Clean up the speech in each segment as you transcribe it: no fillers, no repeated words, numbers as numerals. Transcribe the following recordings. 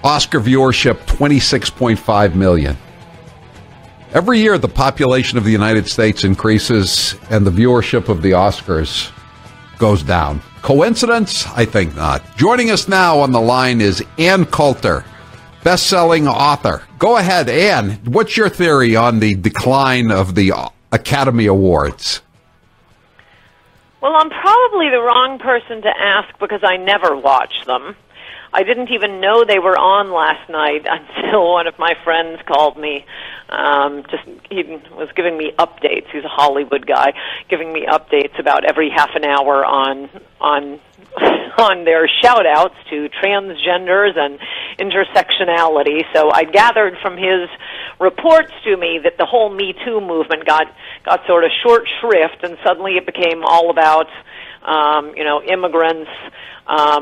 Oscar viewership, 26.5 million. Every year, the population of the United States increases and the viewership of the Oscars goes down. Coincidence? I think not. Joining us now on the line is Ann Coulter, best-selling author. Go ahead, Ann. What's your theory on the decline of the Academy Awards? Well, I'm probably the wrong person to ask because I never watch them. I didn't even know they were on last night until one of my friends called me. He was giving me updates. He's a Hollywood guy, giving me updates about every half an hour on their shout-outs to transgenders and intersectionality. So I gathered from his reports to me that the whole Me Too movement got sort of short shrift, and suddenly it became all about immigrants,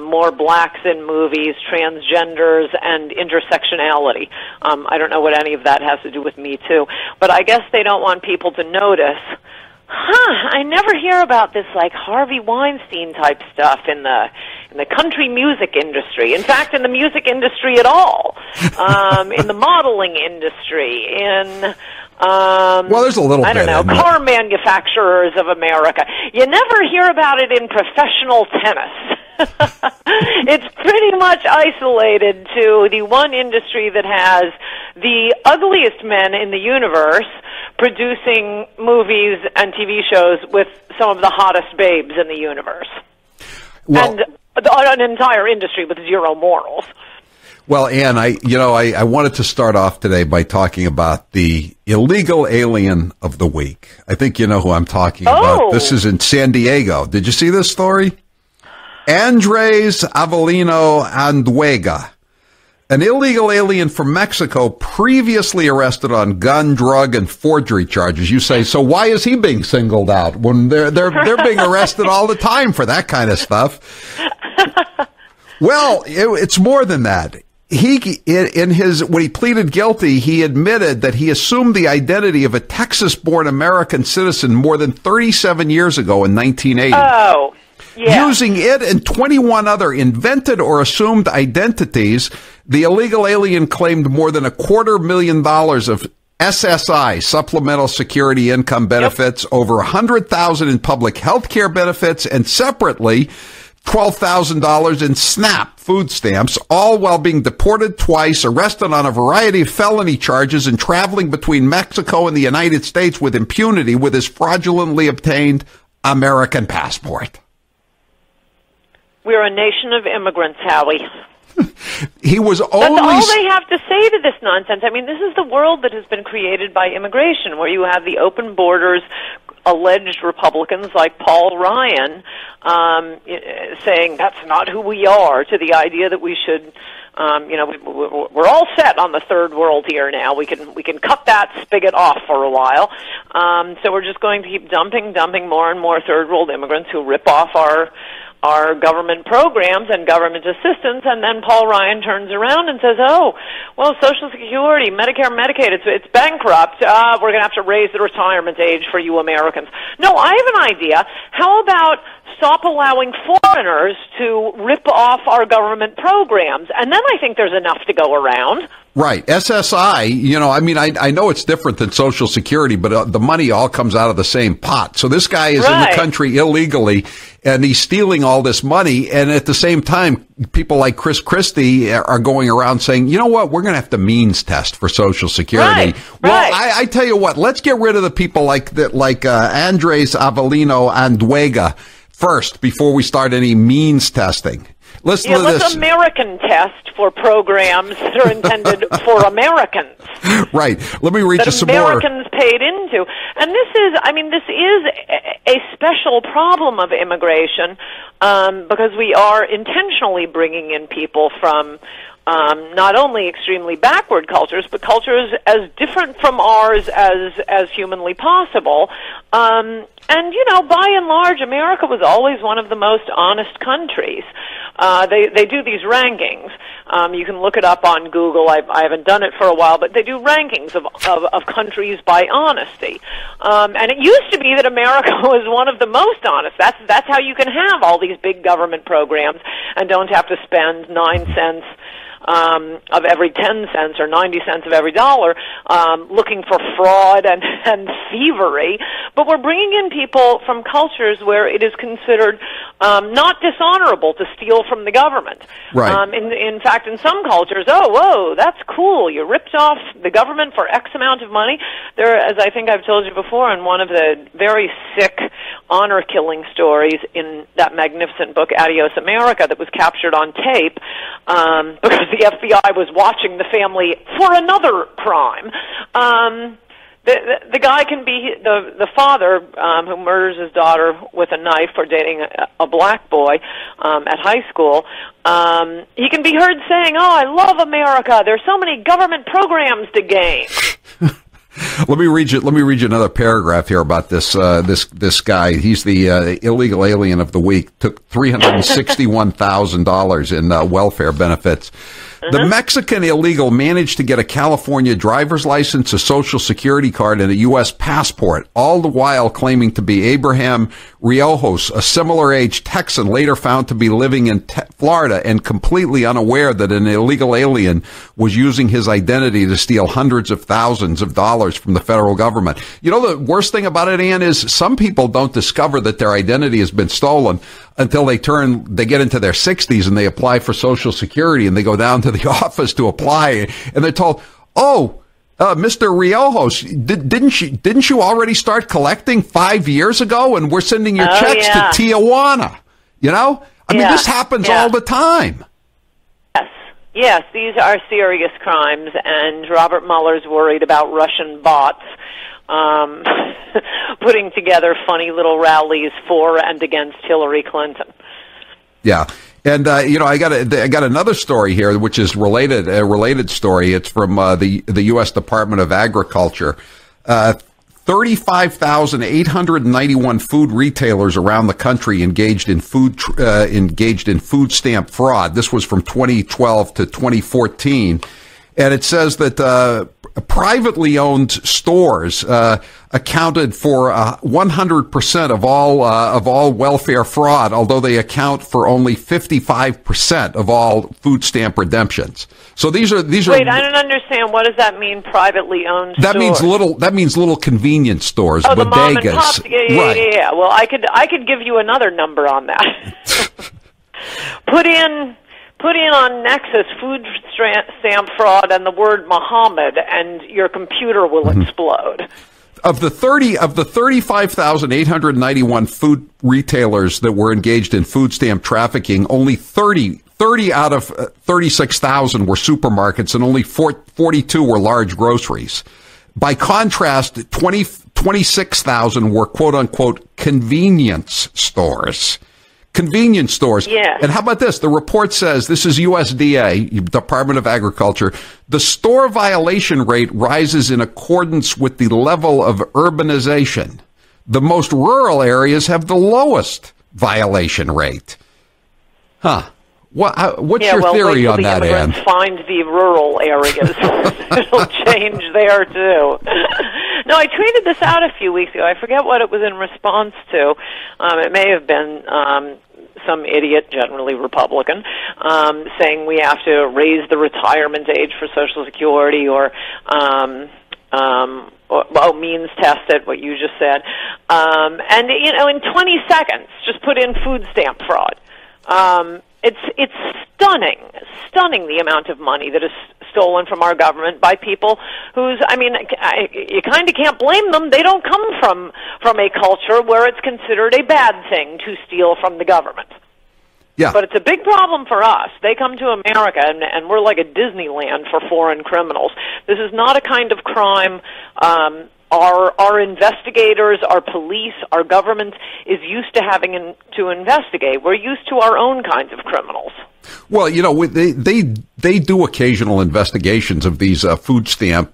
more blacks in movies, transgenders, and intersectionality. I don't know what any of that has to do with Me Too, but I guess they don't want people to notice. I never hear about this like Harvey Weinstein type stuff in the country music industry. In fact, in the music industry at all, in the modeling industry, in well, there's a little I don't know, car manufacturers of America. You never hear about it in professional tennis. It's pretty much isolated to the one industry that has the ugliest men in the universe producing movies and TV shows with some of the hottest babes in the universe. Well, and an entire industry with zero morals. Well, Ann, I wanted to start off today by talking about the illegal alien of the week. I think you know who I'm talking about. This is in San Diego. Did you see this story? Andres Avelino Anduega, an illegal alien from Mexico previously arrested on gun, drug, and forgery charges. You say, so why is he being singled out when they're being arrested all the time for that kind of stuff? Well, it's more than that. When he pleaded guilty, he admitted that he assumed the identity of a Texas-born American citizen more than 37 years ago in 1980. Oh, yeah. Using it and 21 other invented or assumed identities, the illegal alien claimed more than $250,000 of SSI, supplemental security income benefits, over $100,000 in public health care benefits, and separately, $12,000 in SNAP food stamps, all while being deported twice, arrested on a variety of felony charges, and traveling between Mexico and the United States with impunity with his fraudulently obtained American passport. We're a nation of immigrants, Howie. He was only... That's all they have to say to this nonsense. I mean, this is the world that has been created by immigration, where you have the open borders, alleged Republicans like Paul Ryan saying that's not who we are, to the idea that we should, we're all set on the third world here now. We can cut that spigot off for a while. So we're just going to keep dumping more and more third world immigrants who rip off our government programs and government assistance, and then Paul Ryan turns around and says, Social Security, Medicare, Medicaid, it's bankrupt. We're going to have to raise the retirement age for you Americans. No, I have an idea. How about stop allowing foreigners to rip off our government programs? And then I think there's enough to go around. Right. SSI, I know it's different than Social Security, but the money all comes out of the same pot. So this guy is in the country illegally, and he's stealing all this money. And at the same time, people like Chris Christie are going around saying, you know what, we're going to have to means test for Social Security. Well, I tell you what, let's get rid of the people like Andres Avelino Anduega first before we start any means testing. Listen to this. Let's American test for programs that are intended for Americans. Right. Let me read you some more. Americans paid into. And this is a special problem of immigration because we are intentionally bringing in people from not only extremely backward cultures, but cultures as different from ours as humanly possible. By and large, America was always one of the most honest countries. They do these rankings. You can look it up on Google. I haven't done it for a while, but they do rankings of countries by honesty. And it used to be that America was one of the most honest. That's how you can have all these big government programs and don't have to spend 9 cents of every 10 cents or 90 cents of every dollar, looking for fraud and thievery. But we're bringing in people from cultures where it is considered not dishonorable to steal from the government. Right. In fact, in some cultures, oh, whoa, that's cool. You ripped off the government for X amount of money. There, as I think I've told you before, in one of the very sick honor-killing stories in that magnificent book, Adios America, that was captured on tape because the FBI was watching the family for another crime. The guy can be the father who murders his daughter with a knife for dating a black boy at high school. He can be heard saying, "Oh, I love America. There's so many government programs to gain." Let me read you another paragraph here about this guy. He's the illegal alien of the week. Took $361,000 in welfare benefits. The Mexican illegal managed to get a California driver's license, a social security card, and a U.S. passport, all the while claiming to be Abraham Riojos, a similar-age Texan later found to be living in Florida and completely unaware that an illegal alien was using his identity to steal hundreds of thousands of dollars from the federal government. You know, the worst thing about it, Ann, is some people don't discover that their identity has been stolen until they get into their 60s and they apply for Social Security and they go down to the office to apply and they're told, "Oh, Mr. Riojos, didn't you already start collecting 5 years ago? And we're sending your checks to Tijuana." You know, I mean, this happens all the time. Yes, these are serious crimes, and Robert Mueller's worried about Russian bots putting together funny little rallies for and against Hillary Clinton. Yeah. And you know, I got another story here, which is a related story. It's from the U.S. Department of Agriculture. 35,891 food retailers around the country engaged in food stamp fraud. This was from 2012 to 2014. And it says that privately owned stores accounted for 100% of all welfare fraud, although they account for only 55% of all food stamp redemptions. So these are. Wait, I don't understand. What does that mean? Privately owned stores? That means little convenience stores, bodegas. The mom and pop. Yeah. Well, I could give you another number on that. Put in on Nexus food stamp fraud and the word Muhammad, and your computer will explode. Of the 35,891 food retailers that were engaged in food stamp trafficking, only 30 out of 36,000 were supermarkets, and only 42 were large groceries. By contrast, 26,000 were quote unquote convenience stores. Convenience stores. Yeah. And how about this? The report says, this is USDA, Department of Agriculture, the store violation rate rises in accordance with the level of urbanization. The most rural areas have the lowest violation rate. Huh. What's your theory on that, Ann? Find the rural areas. It'll change there, too. No, I tweeted this out a few weeks ago. I forget what it was in response to. It may have been some idiot, generally Republican, saying we have to raise the retirement age for Social Security or means test it, what you just said. And, you know, in 20 seconds, just put in food stamp fraud. It's stunning the amount of money that is stolen from our government by people whose, I mean, you kind of can't blame them. They don't come from a culture where it's considered a bad thing to steal from the government. Yeah. But it's a big problem for us. They come to America, and we're like a Disneyland for foreign criminals. This is not a kind of crime our investigators, our police, our government is used to having to investigate. We're used to our own kinds of criminals. Well, you know, they do occasional investigations of these food stamp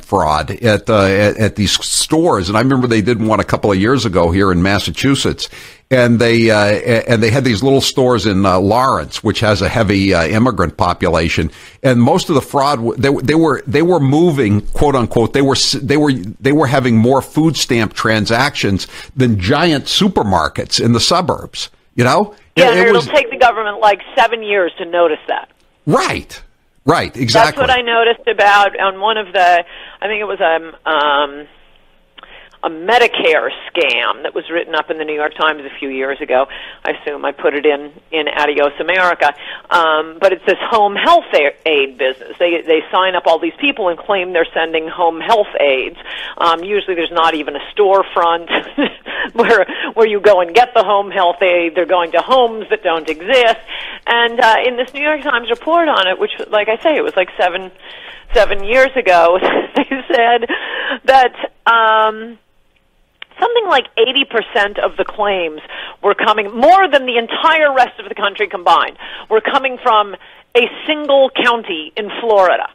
fraud at these stores, and I remember they did one a couple of years ago here in Massachusetts, and they had these little stores in Lawrence, which has a heavy immigrant population, and most of the fraud they were moving, quote unquote, they were having more food stamp transactions than giant supermarkets in the suburbs, you know. Yeah, and it'll take the government like 7 years to notice that. Right. Right. Exactly. That's what I noticed about on one of the, I think it was a Medicare scam that was written up in the New York Times a few years ago. I assume I put it in Adios America. But it's this home health aid business. They sign up all these people and claim they're sending home health aids. Usually there's not even a storefront where you go and get the home health aid. They're going to homes that don't exist. And in this New York Times report on it, which, like I say, it was like seven years ago, they said that something like 80% of the claims were coming, more than the entire rest of the country combined, were coming from a single county in Florida.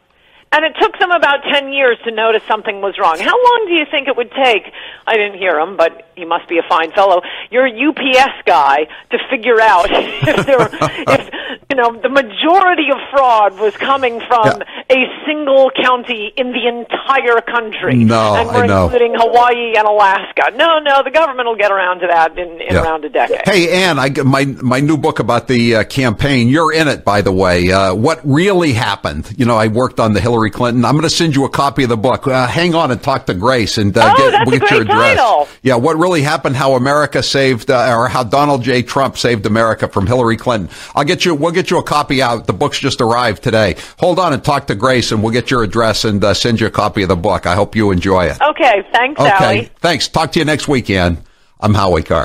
And it took them about 10 years to notice something was wrong. How long do you think it would take? I didn't hear him, but he must be a fine fellow. Your UPS guy to figure out if the majority of fraud was coming from a single county in the entire country. No, and we're including Hawaii and Alaska. No, the government will get around to that in around a decade. Hey, Ann, my new book about the campaign. You're in it, by the way. What really happened? I worked on the Hillary Clinton. I'm going to send you a copy of the book. Hang on and talk to Grace and we'll get a great your address. Title. Yeah, what really happened? How America saved, or how Donald J. Trump saved America from Hillary Clinton. We'll get you a copy out. The book's just arrived today. Hold on and talk to Grace, and we'll get your address and send you a copy of the book. I hope you enjoy it. Okay, thanks, Sally. Okay, thanks. Talk to you next weekend. I'm Howie Carr.